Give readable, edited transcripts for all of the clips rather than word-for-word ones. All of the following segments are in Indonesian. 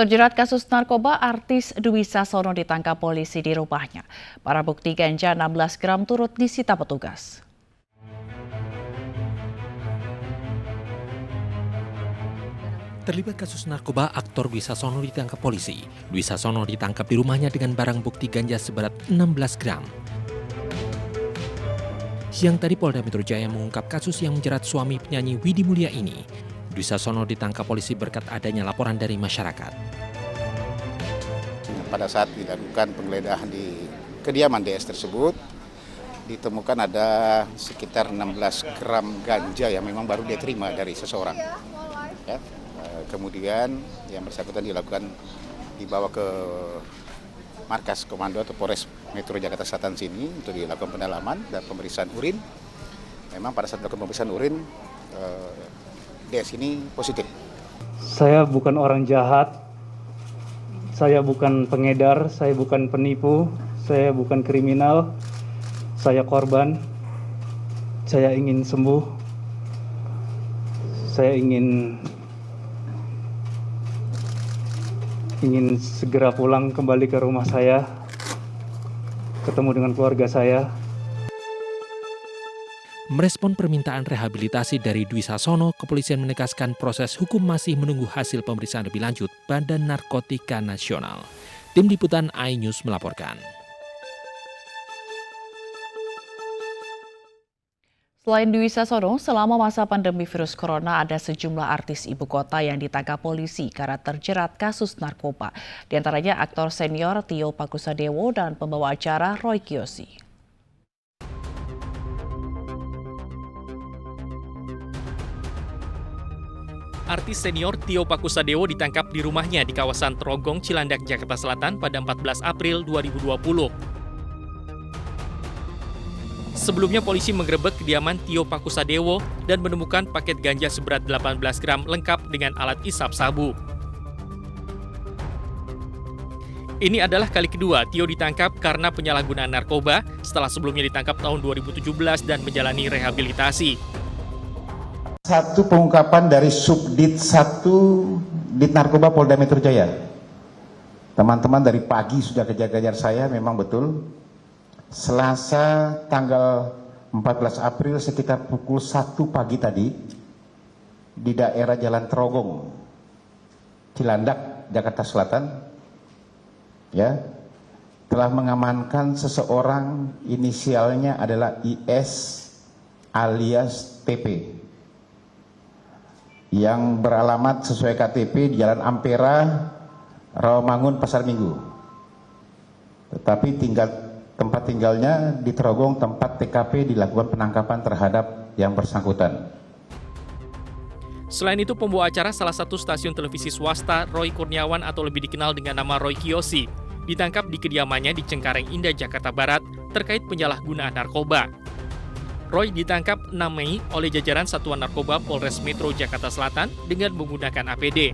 Terjerat kasus narkoba, artis Dwi Sasono ditangkap polisi di rumahnya. Barang bukti ganja 16 gram turut disita petugas. Terlibat kasus narkoba, aktor Dwi Sasono ditangkap polisi. Dwi Sasono ditangkap di rumahnya dengan barang bukti ganja seberat 16 gram. Siang tadi Polda Metro Jaya mengungkap kasus yang menjerat suami penyanyi Widi Mulia ini. Dwi Sasono ditangkap polisi berkat adanya laporan dari masyarakat. Pada saat dilakukan penggeledahan di kediaman DS tersebut, ditemukan ada sekitar 16 gram ganja yang memang baru dia terima dari seseorang. Ya. Kemudian yang bersangkutan dibawa ke markas komando atau Polres Metro Jakarta Selatan sini untuk dilakukan pendalaman dan pemeriksaan urin. Memang pada saat dilakukan pemeriksaan urin, DS ini positif. Saya bukan orang jahat, saya bukan pengedar, saya bukan penipu, saya bukan kriminal, saya korban. Saya ingin sembuh, saya ingin segera pulang kembali ke rumah saya, ketemu dengan keluarga saya. Merespon permintaan rehabilitasi dari Dwi Sasono, kepolisian menegaskan proses hukum masih menunggu hasil pemeriksaan lebih lanjut Badan Narkotika Nasional. Tim Liputan iNews melaporkan. Selain Dwi Sasono, selama masa pandemi virus corona ada sejumlah artis ibu kota yang ditangkap polisi karena terjerat kasus narkoba. Di antaranya aktor senior Tio Pakusadewo dan pembawa acara Roy Kiyoshi. Artis senior Tio Pakusadewo ditangkap di rumahnya di kawasan Trogong, Cilandak, Jakarta Selatan pada 14 April 2020. Sebelumnya polisi menggerebek kediaman Tio Pakusadewo dan menemukan paket ganja seberat 18 gram lengkap dengan alat isap sabu. Ini adalah kali kedua Tio ditangkap karena penyalahgunaan narkoba setelah sebelumnya ditangkap tahun 2017 dan menjalani rehabilitasi. Satu pengungkapan dari Subdit 1 Dit Narkoba Polda Metro Jaya. Teman-teman dari pagi sudah kejar-kejar saya, memang betul. Selasa tanggal 14 April sekitar pukul 1 pagi tadi di daerah Jalan Trogong, Cilandak, Jakarta Selatan, ya, telah mengamankan seseorang inisialnya adalah IS alias TP yang beralamat sesuai KTP di Jalan Ampera, Rawamangun, Pasar Minggu. Tetapi tempat tinggalnya di Trogong, tempat TKP dilakukan penangkapan terhadap yang bersangkutan. Selain itu, pembawa acara salah satu stasiun televisi swasta, Roy Kurniawan atau lebih dikenal dengan nama Roy Kiyoshi, ditangkap di kediamannya di Cengkareng Indah, Jakarta Barat terkait penyalahgunaan narkoba. Roy ditangkap 6 Mei oleh jajaran Satuan Narkoba Polres Metro Jakarta Selatan dengan menggunakan APD.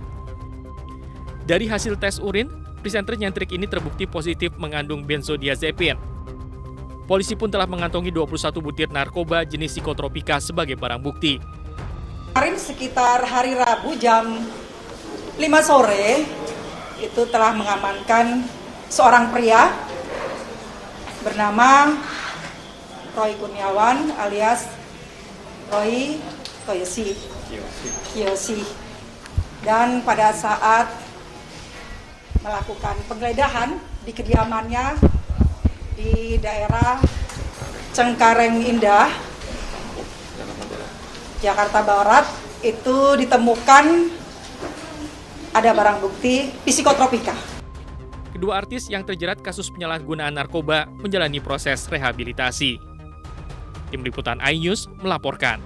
Dari hasil tes urin, presenter nyentrik ini terbukti positif mengandung benzodiazepin. Polisi pun telah mengantongi 21 butir narkoba jenis psikotropika sebagai barang bukti. Kemarin sekitar hari Rabu jam 5 sore, itu telah mengamankan seorang pria bernama Roy Kurniawan alias Roy Kiyoshi. Dan pada saat melakukan penggeledahan di kediamannya di daerah Cengkareng Indah, Jakarta Barat, itu ditemukan ada barang bukti psikotropika. Kedua artis yang terjerat kasus penyalahgunaan narkoba menjalani proses rehabilitasi. Tim Liputan iNews melaporkan.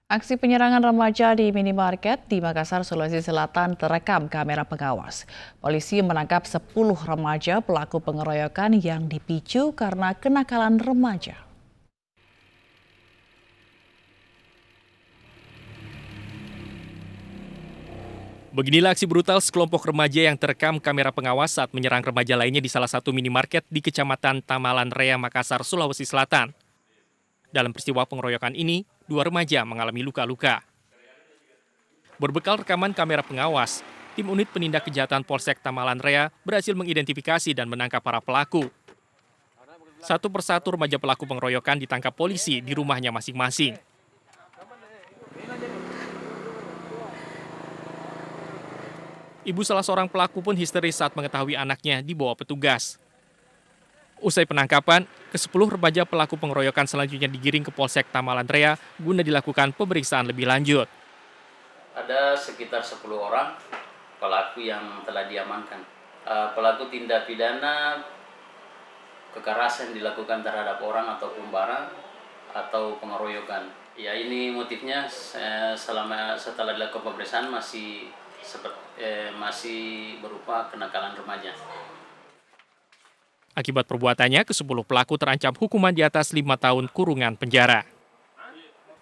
Aksi penyerangan remaja di minimarket di Makassar, Sulawesi Selatan terekam kamera pengawas. Polisi menangkap 10 remaja pelaku pengeroyokan yang dipicu karena kenakalan remaja. Beginilah aksi brutal sekelompok remaja yang terekam kamera pengawas saat menyerang remaja lainnya di salah satu minimarket di Kecamatan Tamalan Rea, Makassar, Sulawesi Selatan. Dalam peristiwa pengeroyokan ini, 2 remaja mengalami luka-luka. Berbekal rekaman kamera pengawas, Tim unit penindak kejahatan Polsek Tamalan Raya berhasil mengidentifikasi dan menangkap para pelaku. Satu persatu remaja pelaku pengeroyokan ditangkap polisi di rumahnya masing-masing. Ibu salah seorang pelaku pun histeris saat mengetahui anaknya dibawa petugas. Usai penangkapan, ke-10 remaja pelaku pengeroyokan selanjutnya digiring ke Polsek Tamalan Raya guna dilakukan pemeriksaan lebih lanjut. Ada sekitar 10 orang pelaku yang telah diamankan. Pelaku tindak pidana kekerasan dilakukan terhadap orang ataupun barang atau pengeroyokan. Ya, ini motifnya setelah dilakukan pemeriksaan masih berupa kenakalan remaja. Akibat perbuatannya, ke-10 pelaku terancam hukuman di atas 5 tahun kurungan penjara.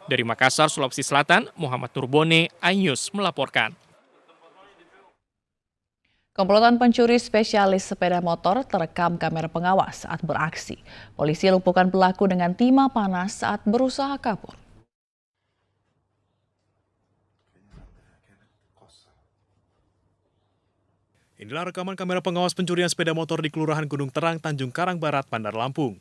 Dari Makassar, Sulawesi Selatan, Muhammad Nurbone, iNews melaporkan. Komplotan pencuri spesialis sepeda motor terekam kamera pengawas saat beraksi. Polisi lumpuhkan pelaku dengan timah panas saat berusaha kabur. Inilah rekaman kamera pengawas pencurian sepeda motor di Kelurahan Gunung Terang, Tanjung Karang Barat, Bandar Lampung.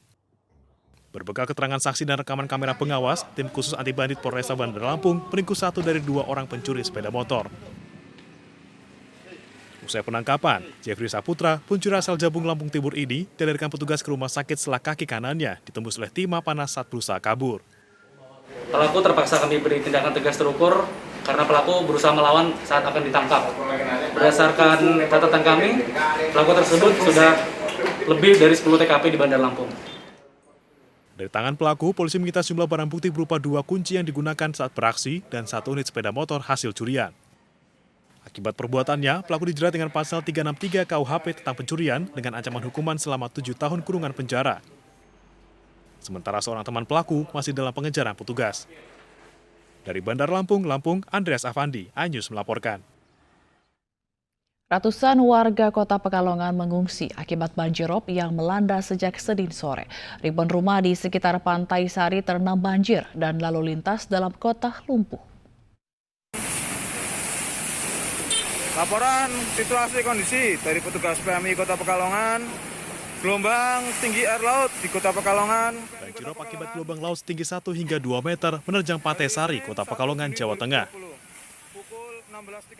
Berbekal keterangan saksi dan rekaman kamera pengawas, tim khusus anti bandit Polresta Bandar Lampung meringkus 1 dari 2 orang pencuri sepeda motor. Usai penangkapan, Jeffrey Saputra, pencuri asal Jabung Lampung Timur ini, dilarikan petugas ke rumah sakit setelah kaki kanannya ditembus oleh timah panas saat berusaha kabur. Pelaku terpaksa kami beri tindakan tegas terukur karena pelaku berusaha melawan saat akan ditangkap. Berdasarkan catatan kami, pelaku tersebut sudah lebih dari 10 TKP di Bandar Lampung. Dari tangan pelaku, polisi menyita sejumlah barang bukti berupa 2 kunci yang digunakan saat beraksi dan 1 unit sepeda motor hasil curian. Akibat perbuatannya, pelaku dijerat dengan pasal 363 KUHP tentang pencurian dengan ancaman hukuman selama 7 tahun kurungan penjara. Sementara seorang teman pelaku masih dalam pengejaran petugas. Dari Bandar Lampung, Andreas Afandi, iNews melaporkan. Ratusan warga Kota Pekalongan mengungsi akibat banjirop yang melanda sejak Senin sore. Ribuan rumah di sekitar Pantai Sari terendam banjir dan lalu lintas dalam kota lumpuh. Laporan situasi kondisi dari petugas PMI Kota Pekalongan, gelombang tinggi air laut di Kota Pekalongan. Banjirop akibat gelombang laut setinggi 1 hingga 2 meter menerjang Pantai Sari, Kota Pekalongan, Jawa Tengah.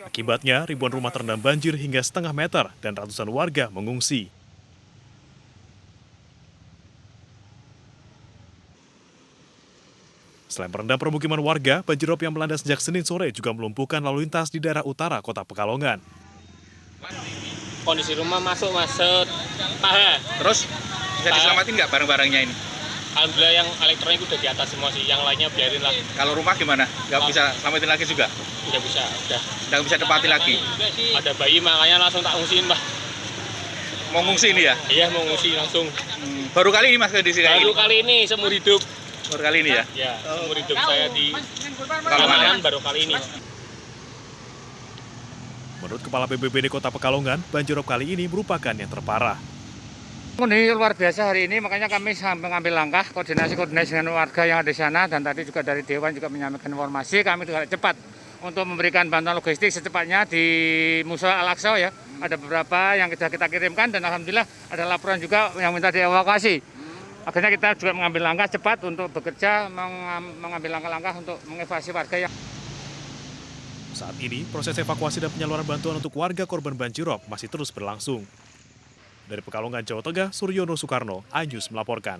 Akibatnya, ribuan rumah terendam banjir hingga setengah meter dan ratusan warga mengungsi. Selain merendam permukiman warga, banjirop yang melanda sejak Senin sore juga melumpuhkan lalu lintas di daerah utara Kota Pekalongan. Kondisi rumah masuk. Terus bisa diselamatin nggak barang-barangnya ini? Alhamdulillah yang elektronik udah di atas semua sih, yang lainnya biarin lah. Kalau rumah gimana? Nggak bisa selamatin lagi juga? Udah bisa, udah. Nggak bisa tepati lagi? Ada bayi makanya langsung tak ngungsiin, Mbak. Mau ngungsi ini ya? Iya, mau ngungsi langsung. Baru kali ini Mas kondisi kayak Baru kali ini seumur hidup. Baru kali ini ya? Ya, seumur hidup saya di Pekalongan baru kali ini. Menurut Kepala BPBD Kota Pekalongan, banjirop kali ini merupakan yang terparah. Kondisi luar biasa hari ini, makanya kami mengambil langkah koordinasi dengan warga yang ada di sana, dan tadi juga dari Dewan juga menyampaikan informasi, kami juga cepat untuk memberikan bantuan logistik secepatnya di Musola Al-Aqsa ya. Ada beberapa yang sudah kita kirimkan dan alhamdulillah ada laporan juga yang minta dievakuasi. Akhirnya kita juga mengambil langkah cepat untuk bekerja, mengambil langkah-langkah untuk mengevakuasi warga yang... Saat ini, proses evakuasi dan penyaluran bantuan untuk warga korban banjirop masih terus berlangsung. Dari Pekalongan, Jawa Tengah, Suryono Soekarno, iNews melaporkan.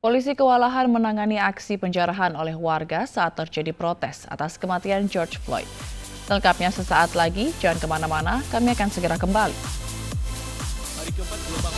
Polisi kewalahan menangani aksi penjarahan oleh warga saat terjadi protes atas kematian George Floyd. Selengkapnya sesaat lagi, jangan kemana-mana, kami akan segera kembali. Hari keempat gelombang